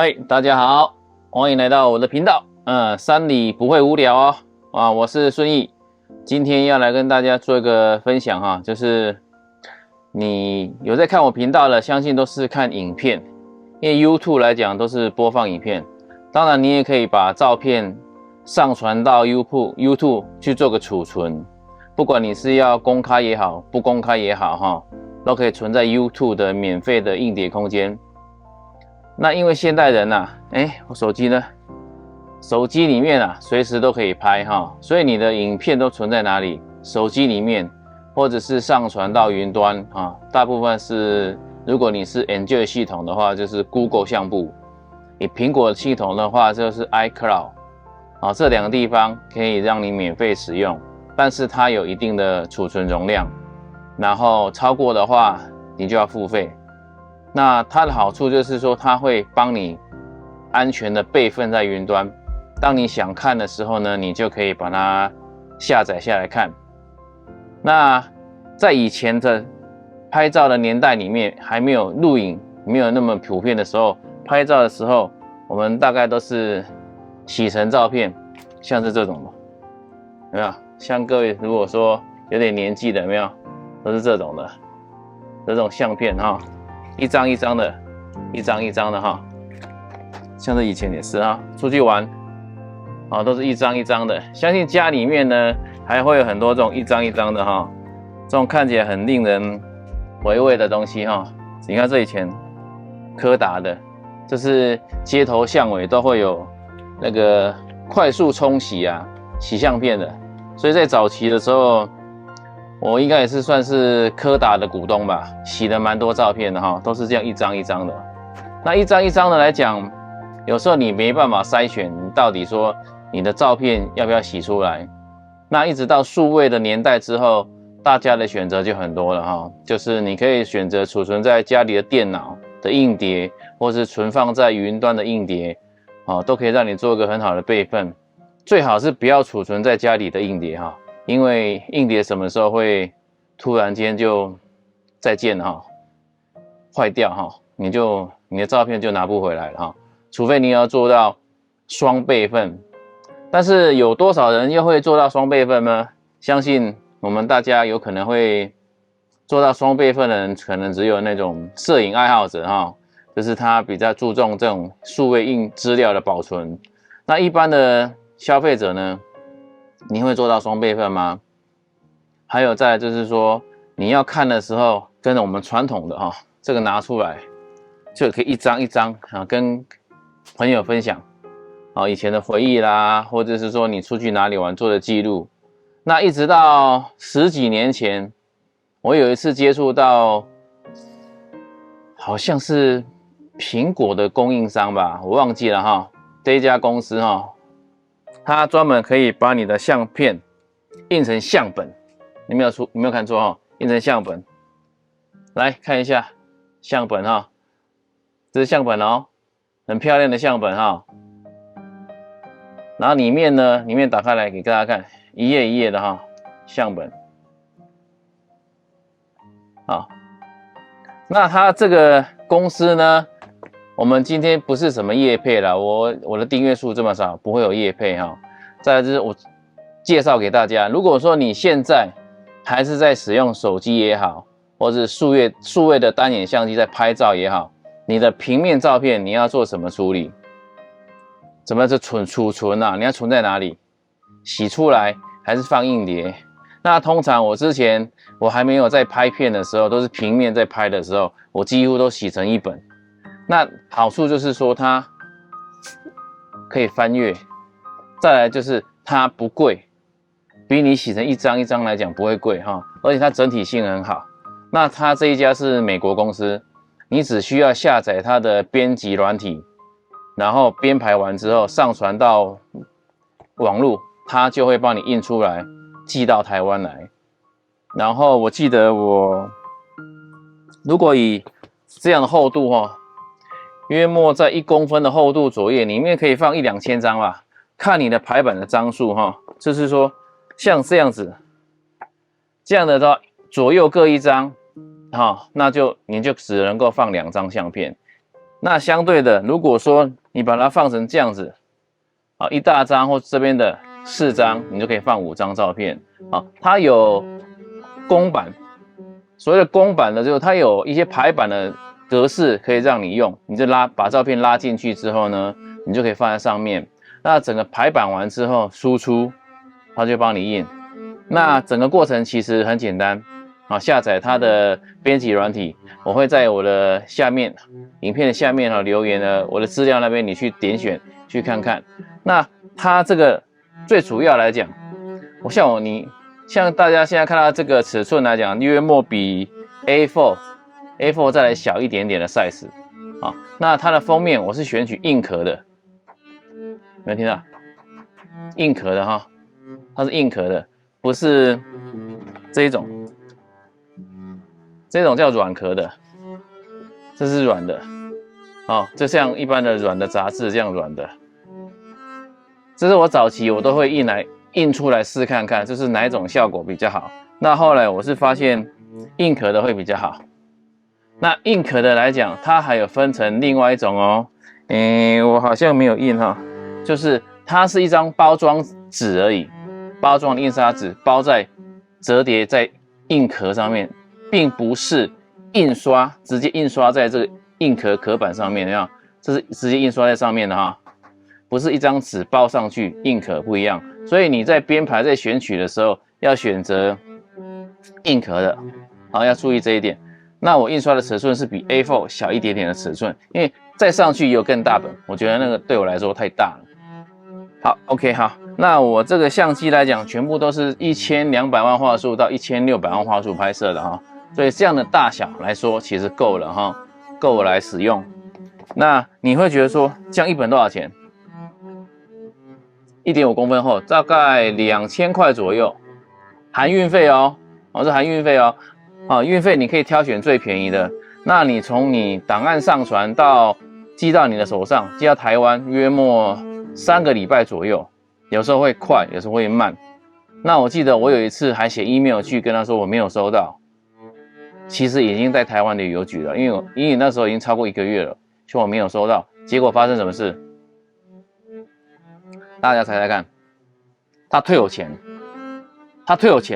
嗨，大家好，欢迎来到我的频道。山里不会无聊哦。我是顺义，今天要来跟大家做一个分享哈，就是你有在看我频道的，相信都是看影片，因为 YouTube 来讲都是播放影片。当然，你也可以把照片上传到 YouTube 去做个储存，不管你是要公开也好，不公开也好哈，都可以存在 YouTube 的免费的硬碟空间。那因为现代人我手机呢？手机里面随时都可以拍哈，所以你的影片都存在哪里？手机里面，或者是上传到云端啊。大部分是，如果你是 Android 系统的话，就是 Google 相簿；以苹果系统的话，就是 iCloud 啊。这两个地方可以让你免费使用，但是它有一定的储存容量，然后超过的话，你就要付费。那它的好处就是说，它会帮你安全的备份在云端。当你想看的时候呢，你就可以把它下载下来看。那在以前的拍照的年代里面，还没有录影，没有那么普遍的时候，拍照的时候，我们大概都是洗成照片，像是这种的，有没有？像各位如果说有点年纪的，有没有？都是这种的，这种相片哈。一张一张的，一张一张的哈，像是以前也是出去玩都是一张一张的。相信家里面呢还会有很多这种一张一张的哈，这种看起来很令人回味的东西哈。你看这以前柯达的，这是街头巷尾都会有那个快速冲洗洗相片的，所以在早期的时候。我应该也是算是柯达的股东吧，洗了蛮多照片的哈，都是这样一张一张的。那一张一张的来讲，有时候你没办法筛选，你到底说你的照片要不要洗出来？那一直到数位的年代之后，大家的选择就很多了哈，就是你可以选择储存在家里的电脑的硬碟，或是存放在云端的硬碟，都可以让你做一个很好的备份。最好是不要储存在家里的硬碟哈。因为硬碟什么时候会突然间就再见了坏掉你的照片就拿不回来了除非你要做到双备份。但是有多少人又会做到双备份呢？相信我们大家有可能会做到双备份的人，可能只有那种摄影爱好者就是他比较注重这种数位硬资料的保存。那一般的消费者呢？你会做到双备份吗？还有再来就是说，你要看的时候，跟我们传统的这个拿出来，就可以一张一张跟朋友分享以前的回忆啦，或者是说你出去哪里玩做的记录。那一直到10几年前，我有一次接触到，好像是苹果的供应商吧，我忘记了这一家公司它专门可以把你的相片印成相本，你没有看错印成相本。来看一下相本这是相本很漂亮的相本然后里面打开来给大家看，一页一页的相本。那它这个公司呢？我们今天不是什么业配啦，我的订阅数这么少，不会有业配再来就是我介绍给大家，如果说你现在还是在使用手机也好，或是数位的单眼相机在拍照也好，你的平面照片你要做什么处理？怎么是储存你要存在哪里？洗出来还是放硬碟？那通常之前我还没有在拍片的时候，都是平面在拍的时候，我几乎都洗成一本。那好处就是说它可以翻阅，再来就是它不贵，比你洗成一张一张来讲不会贵而且它整体性很好。那它这一家是美国公司，你只需要下载它的编辑软体，然后编排完之后上传到网络，它就会帮你印出来寄到台湾来。然后我记得如果以这样的厚度约莫在1公分的厚度左右，里面可以放1-2千张吧，看你的排版的张数就是说像这样子，这样的话左右各1张那你就只能够放2张相片，那相对的，如果说你把它放成这样子，啊，一大张或这边的4张，你就可以放5张照片。啊，它有公版，所谓的公版的就是它有一些排版的格式可以让你用，你就把照片拉进去之后呢，你就可以放在上面。那整个排版完之后输出，它就帮你印。那整个过程其实很简单。啊，下载它的编辑软体，我会在我的下面影片的下面留言呢，我的资料那边你去点选去看看。那它这个最主要来讲，像大家现在看到这个尺寸来讲，约莫比 A4 再来小一点点的 size 啊。那它的封面我是选取硬壳的，有没有听到？硬壳的哈，它是硬壳的，不是这一种。这种叫软壳的，这是软的，哦，就像一般的软的杂志这样软的。这是我早期我都会印出来试看看，就是哪一种效果比较好。那后来我是发现硬壳的会比较好。那硬壳的来讲，它还有分成另外一种哦，我好像没有印哈，就是它是一张包装纸而已，包装的印刷纸包在折叠在硬壳上面。并不是直接印刷在这个硬壳板上面，这是直接印刷在上面的哈，不是一张纸包上去，硬壳不一样。所以你在编排在选取的时候要选择硬壳的，好，要注意这一点。那我印刷的尺寸是比 A4 小一点点的尺寸，因为再上去也有更大本，我觉得那个对我来说太大了。好 ，OK， 好，那我这个相机来讲，全部都是1200万画素到1600万画素拍摄的哈。所以这样的大小来说，其实够了哈，够我来使用。那你会觉得说，这样一本多少钱？1.5公分厚，大概2000块左右，含运费哦。哦，这含运费哦。啊，运费你可以挑选最便宜的。那你从你档案上传到寄到你的手上，寄到台湾，约莫3个礼拜左右，有时候会快，有时候会慢。那我记得我有一次还写 email 去跟他说我没有收到。其实已经在台湾的邮局了，因为那时候已经超过1个月了，说我没有收到，结果发生什么事？大家猜猜看，他退我钱，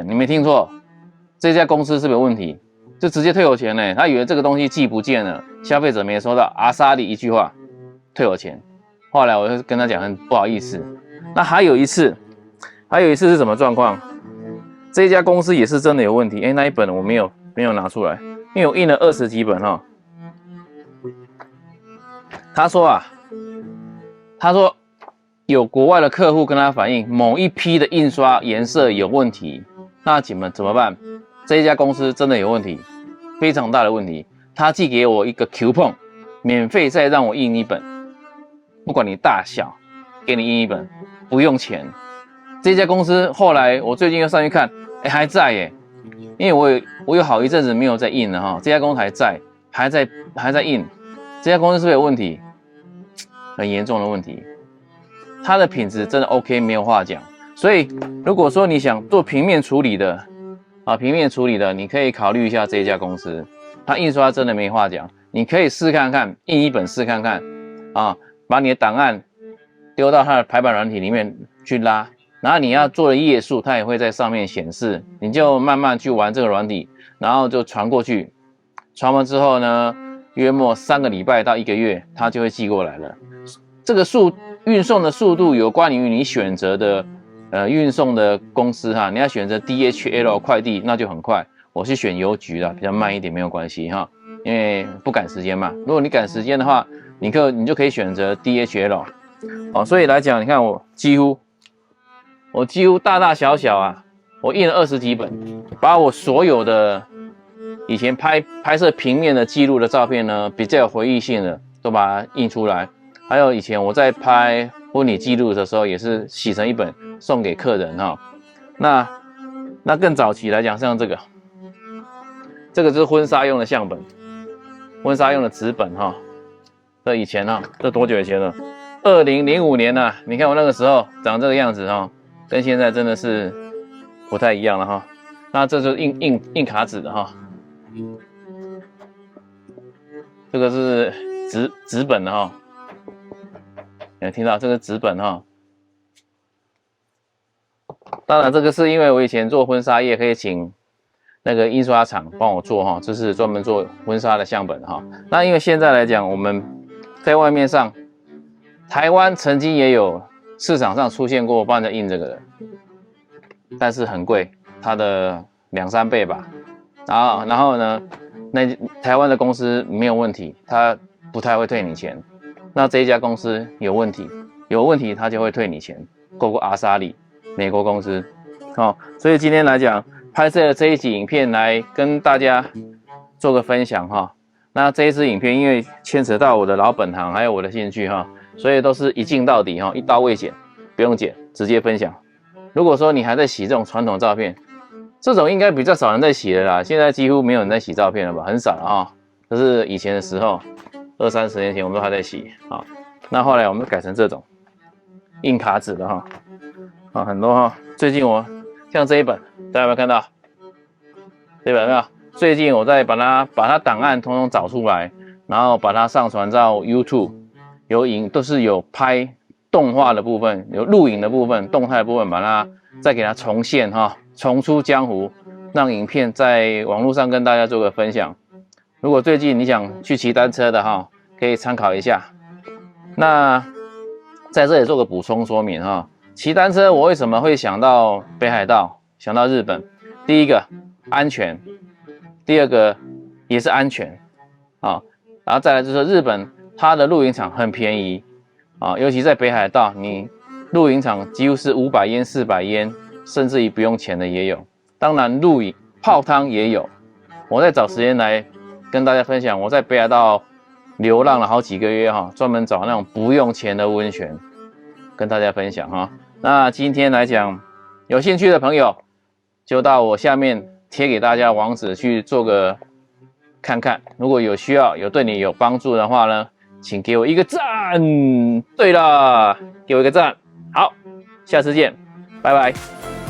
你没听错，这家公司是不是有问题？就直接退我钱呢？他以为这个东西寄不见了，消费者没收到，阿萨里一句话退我钱。后来我就跟他讲很不好意思。那还有一次是什么状况？这家公司也是真的有问题，那一本我没有拿出来，因为我印了20几本哈。他说有国外的客户跟他反映某一批的印刷颜色有问题，那怎么办？这一家公司真的有问题，非常大的问题。他寄给我一个 coupon， 免费再让我印一本，不管你大小，给你印一本，不用钱。这家公司后来我最近又上去看，还在耶。因为我有好一阵子没有在印了哈，这家公司还在印，这家公司是不是有问题？很严重的问题，它的品质真的 OK， 没有话讲。所以如果说你想做平面处理的你可以考虑一下这一家公司，它印刷真的没话讲，你可以试看看，印一本试看看啊，把你的档案丢到它的排版软体里面去拉。然后你要做的页数，它也会在上面显示，你就慢慢去玩这个软体，然后就传过去，传完之后呢，约莫3个礼拜到1个月，它就会寄过来了。这个运送的速度有关于你选择的运送的公司哈，你要选择 DHL 快递，那就很快。我是选邮局啦，比较慢一点没有关系哈，因为不赶时间嘛。如果你赶时间的话，你就可以选择 DHL。哦，所以来讲，你看我几乎大大小小啊，我印了20几本，把我所有的以前拍摄平面的记录的照片呢，比较有回忆性的，都把它印出来。还有以前我在拍婚礼记录的时候，也是洗成一本送给客人哈。那更早期来讲，像这个就是婚纱用的相本，婚纱用的纸本哈。这以前哈，这多久以前了？2005年啊，你看我那个时候长这个样子哈。跟现在真的是不太一样了哈。那这就是印卡纸的哈。这个是纸本的哈，有听到这个纸本哈？当然，这个是因为我以前做婚纱业，可以请那个印刷厂帮我做哈，这是专门做婚纱的相本哈。那因为现在来讲，我们在外面上，台湾曾经也有市场上出现过帮人印这个的，但是很贵，它的2、3倍吧。然后呢，那台湾的公司没有问题，他不太会退你钱。那这一家公司有问题他就会退你钱。Gogo 阿萨里，美国公司，哦，所以今天来讲，拍摄这一集影片来跟大家做个分享哈。那这一支影片因为牵扯到我的老本行还有我的兴趣哈，所以都是一镜到底哈，一刀未剪，不用剪，直接分享。如果说你还在洗这种传统照片，这种应该比较少人在洗了啦，现在几乎没有人在洗照片了吧，很少了啊。这是以前的时候，20、30年前我们都还在洗啊。那后来我们改成这种印卡纸的哈，啊很多哈。最近我像这一本，大家有没有看到？这本有没有？最近我在把它档案统统找出来，然后把它上传到 YouTube， 都是有拍动画的部分，有录影的部分，动态的部分，把它再给它重现哈。重出江湖，让影片在网络上跟大家做个分享。如果最近你想去骑单车的哈，可以参考一下。那在这里做个补充说明哈，骑单车我为什么会想到北海道，想到日本？第一个安全，第二个也是安全啊，然后再来就是日本它的露营场很便宜啊，尤其在北海道，你露营场几乎是500烟、400烟。甚至于不用钱的也有，当然露营泡汤也有。我在找时间来跟大家分享，我在北海道流浪了好几个月哈，专门找那种不用钱的温泉，跟大家分享哈。那今天来讲，有兴趣的朋友就到我下面贴给大家网址去做个看看。如果有需要，有对你有帮助的话呢，请给我一个赞。对了，给我一个赞。好，下次见，拜拜。